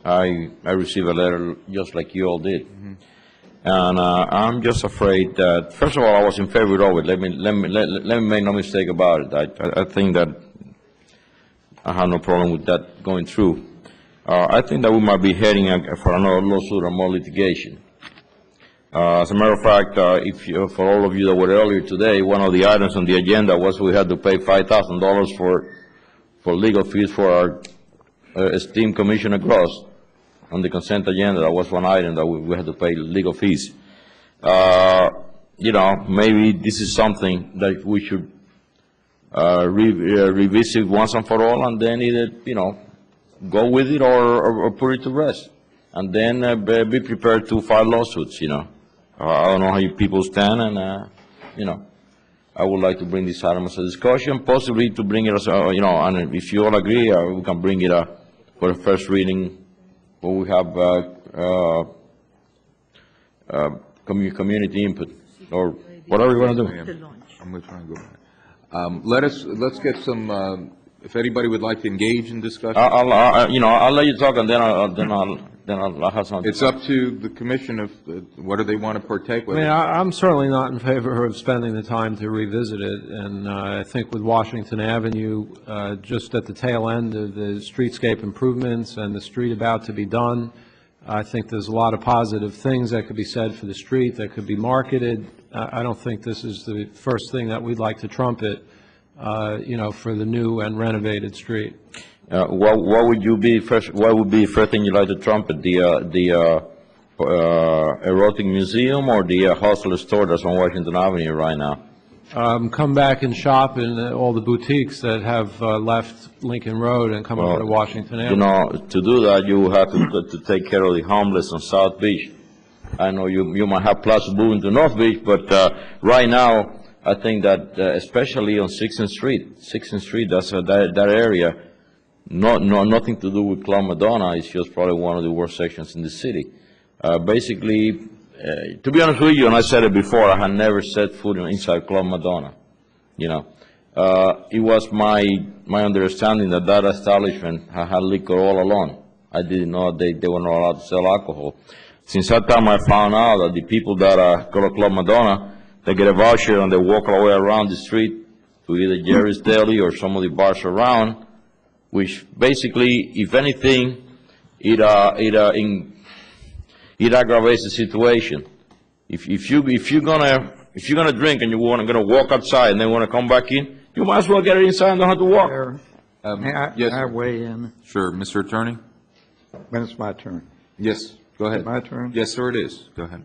I received a letter just like you all did. And I'm just afraid that, first of all, I was in favor of it. Let me make no mistake about it. I think that I have no problem with that going through. I think that we might be heading for another lawsuit or more litigation. As a matter of fact, for all of you that were earlier today, one of the items on the agenda was we had to pay $5,000 for legal fees for our esteemed Commissioner Gross. On the consent agenda, that was one item that we had to pay legal fees. You know, maybe this is something that we should revisit once and for all, and then either, you know, go with it or put it to rest, and then be prepared to file lawsuits. You know, I don't know how you people stand, and you know, I would like to bring this item as a discussion, possibly to bring it as you know, and if you all agree, we can bring it for the first reading. Where we have community input, or whatever you want to do. I'm going to try and go back. Let's get some. If anybody would like to engage in discussion, I'll let you talk, and then I'll have something. It's up to the commission of what do they want to partake with. I mean, I'm certainly not in favor of spending the time to revisit it, and I think with Washington Avenue, just at the tail end of the streetscape improvements and the street about to be done, I think there's a lot of positive things that could be said for the street that could be marketed. I don't think this is the first thing that we'd like to trumpet, you know, for the new and renovated street. What would you be first? What would be the first thing you'd like to trumpet? The erotic museum or the hostler store that's on Washington Avenue right now? Come back and shop in all the boutiques that have left Lincoln Road and come over to Washington Avenue. You know, to do that, you have to take care of the homeless on South Beach. I know you might have plans to move into North Beach, but right now, I think that especially on 6th Street, that's that area. Nothing to do with Club Madonna. It's just probably one of the worst sections in the city. Basically, to be honest with you, and I said it before, I had never set foot inside Club Madonna. You know, it was my understanding that that establishment had liquor all along. I didn't know they were not allowed to sell alcohol. Since that time, I found out that the people that go to Club Madonna, they get a voucher and they walk all the way around the street to either Jerry's Deli or some of the bars around, which basically, if anything, it aggravates the situation. If you're gonna drink and you're gonna walk outside and then want to come back in, you might as well get it inside and don't have to walk. Yes, I weigh in sure, Mr. Attorney. when it's my turn. Yes, go ahead. My turn? Yes, sir, it is. Go ahead.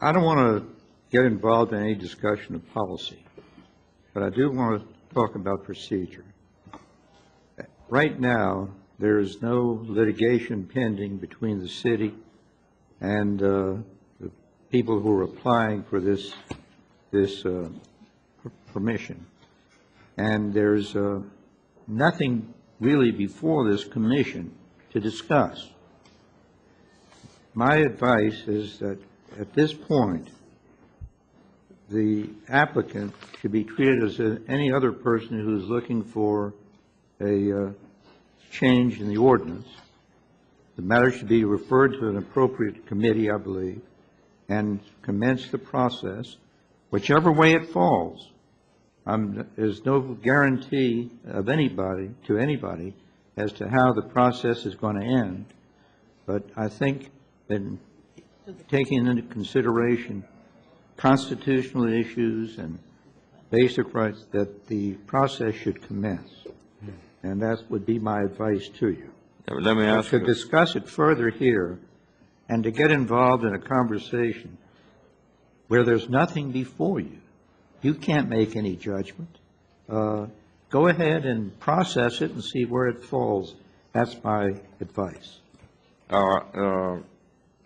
I don't want to get involved in any discussion of policy, but I do want to talk about procedure. Right now, there is no litigation pending between the city and the people who are applying for this permission. And there's nothing really before this commission to discuss. My advice is that at this point, the applicant should be treated as any other person who is looking for a change in the ordinance. The matter should be referred to an appropriate committee, I believe, and commence the process, whichever way it falls. There's no guarantee of anybody as to how the process is going to end, but I think that taking into consideration constitutional issues and basic rights, that the process should commence. And that would be my advice to you. Let me ask you. To discuss it further here and to get involved in a conversation where there's nothing before you. You can't make any judgment. Go ahead and process it and see where it falls. That's my advice.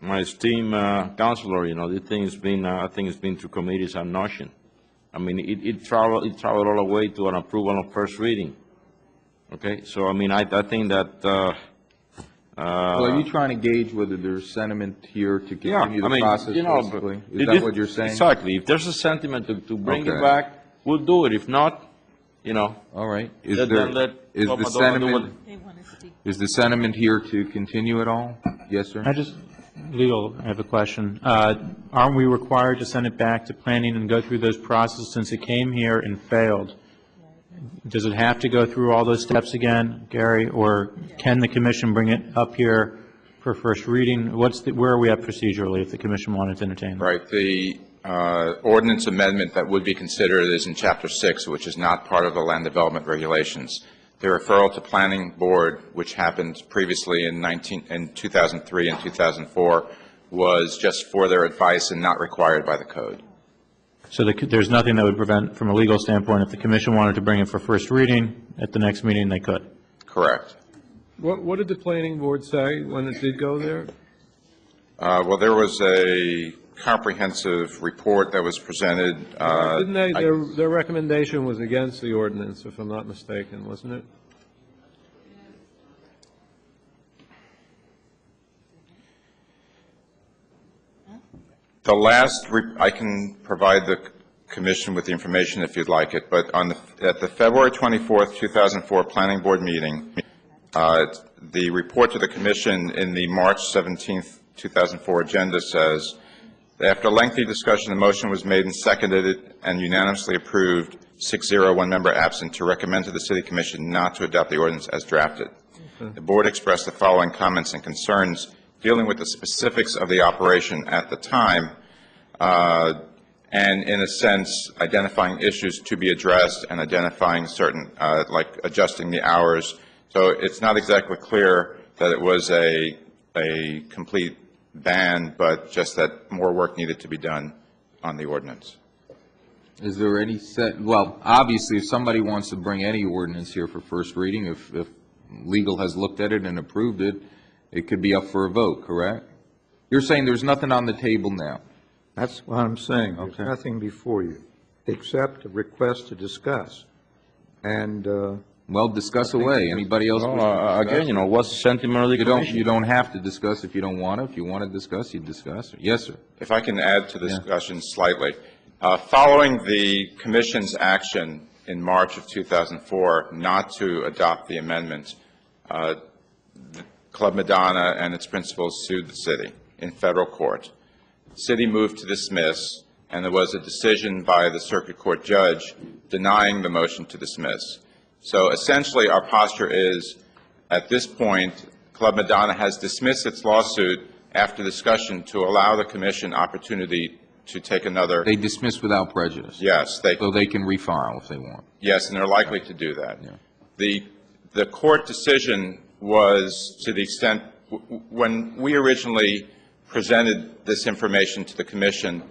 My esteemed counselor, you know, this thing has been, I think it's been through committees and notion. I mean, it traveled all the way to an approval of first reading. Okay, so I mean, I think that. Well, are you trying to gauge whether there's sentiment here to continue the process? You know, basically? Is that what you're saying? Exactly. If there's a sentiment to bring Okay. it back, we'll do it. If not, you know. All right. Let Club Madonna do what- Is the sentiment here to continue at all? Yes, sir? Legal, I have a question. Aren't we required to send it back to planning and go through those processes since it came here and failed? Does it have to go through all those steps again, Gary, or can the commission bring it up here for first reading? Where are we at procedurally if the commission wanted to entertain it? Right. The ordinance amendment that would be considered is in Chapter 6, which is not part of the land development regulations. The referral to Planning Board, which happened previously in 2003 and 2004, was just for their advice and not required by the code. So there's nothing that would prevent, from a legal standpoint, if the commission wanted to bring it for first reading at the next meeting, they could? Correct. What did the planning board say when it did go there? Well, there was a comprehensive report that was presented. Didn't they, their recommendation was against the ordinance, if I'm not mistaken, wasn't it? The last, I can provide the commission with the information if you'd like it, but at the February 24th, 2004 Planning Board meeting, the report to the commission in the March 17th, 2004 agenda says, after lengthy discussion, the motion was made and seconded and unanimously approved, 6-0, one member absent, to recommend to the City Commission not to adopt the ordinance as drafted. The board expressed the following comments and concerns dealing with the specifics of the operation at the time, and in a sense, identifying issues to be addressed and identifying certain, like adjusting the hours. So it's not exactly clear that it was a complete ban, but just that more work needed to be done on the ordinance. Is there any well, obviously, if somebody wants to bring any ordinance here for first reading, if legal has looked at it and approved it, it could be up for a vote, correct? You're saying there's nothing on the table now? That's what I'm saying. There's Okay. nothing before you, except a request to discuss. And, Well, discuss away. Anybody else? wish to discuss? Again, you know, what's the sentiment of the commission? You don't have to discuss if you don't want to. If you want to discuss, you discuss. Yes, sir. If I can add to the discussion slightly. Following the Commission's action in March of 2004 not to adopt the amendment, Club Madonna and its principals sued the city in federal court. The city moved to dismiss, and there was a decision by the circuit court judge denying the motion to dismiss. So essentially, our posture is, at this point, Club Madonna has dismissed its lawsuit after discussion to allow the commission opportunity to take another. They dismiss without prejudice. Yes, So they can refile if they want. yes, and they're likely to do that. Yeah. The court decision was to the extent, when we originally presented this information to the commission,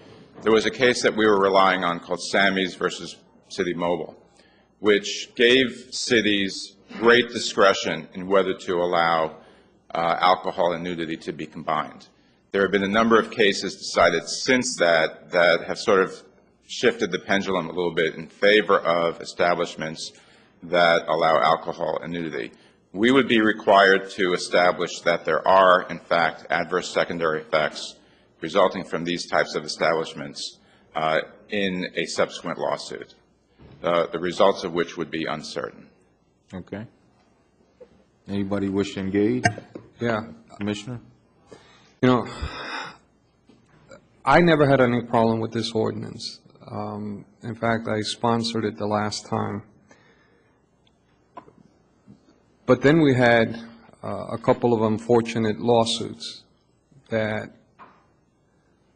there was a case that we were relying on called Sammy's versus City Mobile, which gave cities great discretion in whether to allow alcohol and nudity to be combined. There have been a number of cases decided since that have sort of shifted the pendulum a little bit in favor of establishments that allow alcohol and nudity. We would be required to establish that there are, in fact, adverse secondary effects resulting from these types of establishments in a subsequent lawsuit, the results of which would be uncertain. Okay. Anybody wish to engage? Yeah, Commissioner? you know, I never had any problem with this ordinance. In fact, I sponsored it the last time. But then we had a couple of unfortunate lawsuits that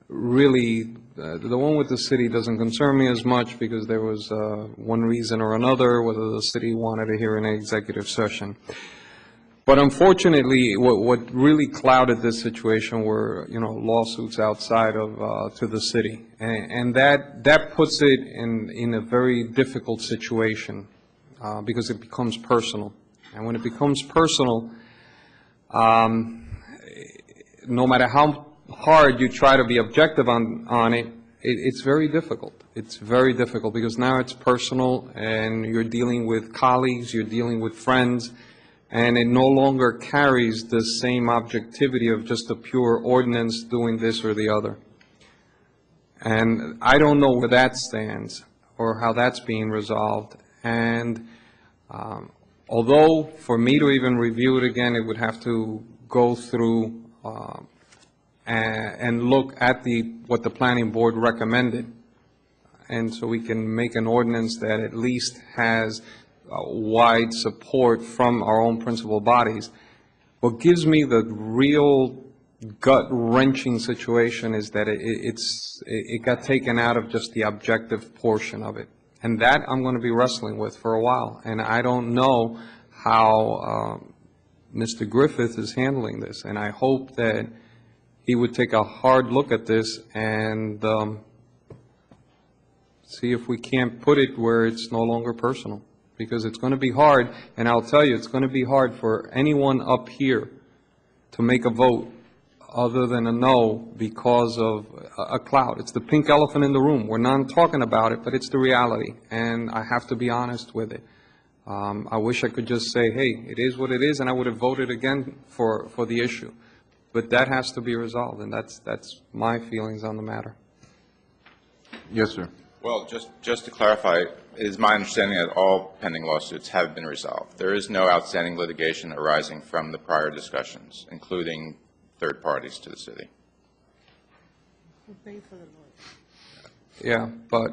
really, the one with the city doesn't concern me as much because there was one reason or another, whether the city wanted to hear an executive session. But unfortunately, what really clouded this situation were, you know, lawsuits outside of, to the city. And that puts it in a very difficult situation because it becomes personal. And when it becomes personal, no matter how hard you try to be objective on it, it's very difficult. It's very difficult because now it's personal and you're dealing with colleagues, you're dealing with friends, and it no longer carries the same objectivity of just a pure ordinance doing this or the other. And I don't know where that stands or how that's being resolved. And although for me to even review it again, it would have to go through and look at what the planning board recommended. And so we can make an ordinance that at least has wide support from our own principal bodies. What gives me the real gut-wrenching situation is that it got taken out of just the objective portion of it. And that I'm going to be wrestling with for a while. And I don't know how Mr. Griffith is handling this. And I hope that he would take a hard look at this and see if we can't put it where it's no longer personal. Because it's going to be hard, and I'll tell you, it's going to be hard for anyone up here to make a vote other than a no because of a cloud. It's the pink elephant in the room. We're not talking about it, but it's the reality, and I have to be honest with it. I wish I could just say, hey, it is what it is, and I would have voted again for the issue. But that has to be resolved, and that's my feelings on the matter. Yes, sir. Well, just to clarify, it is my understanding that all pending lawsuits have been resolved. There is no outstanding litigation arising from the prior discussions, including third parties to the city. Yeah, but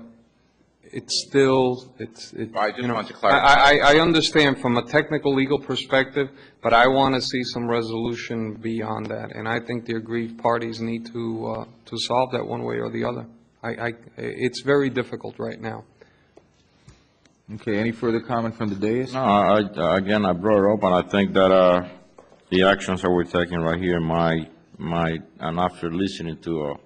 it's still, I just want to clarify. I understand from a technical legal perspective, but I want to see some resolution beyond that. And I think the aggrieved parties need to solve that one way or the other. It's very difficult right now. Okay, any further comment from the dais? No, again, I brought it up, and I think that the actions that we're taking right here and after listening to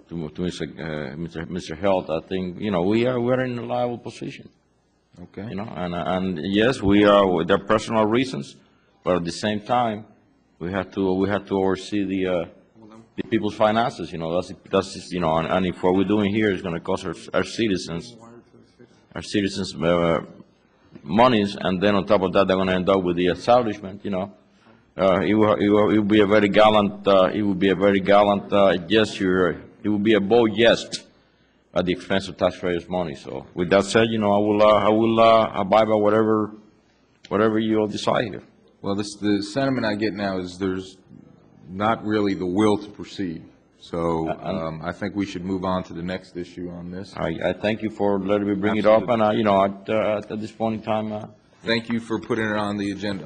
Mr. Helt, I think, we're in a liable position. Okay. And yes, there are personal reasons, but at the same time, we have to oversee the people's finances. That's and if what we're doing here is going to cost our citizens monies, and then on top of that, they're going to end up with the establishment. It would be a very gallant. It would be a very gallant gesture. It would be a bold jest at the expense of taxpayers' money. So, with that said, I will abide by whatever you all decide here. Well, the sentiment I get now is there's not really the will to proceed. So I think we should move on to the next issue on this. I thank you for letting me bring it up, and at this point in time. Thank you for putting it on the agenda.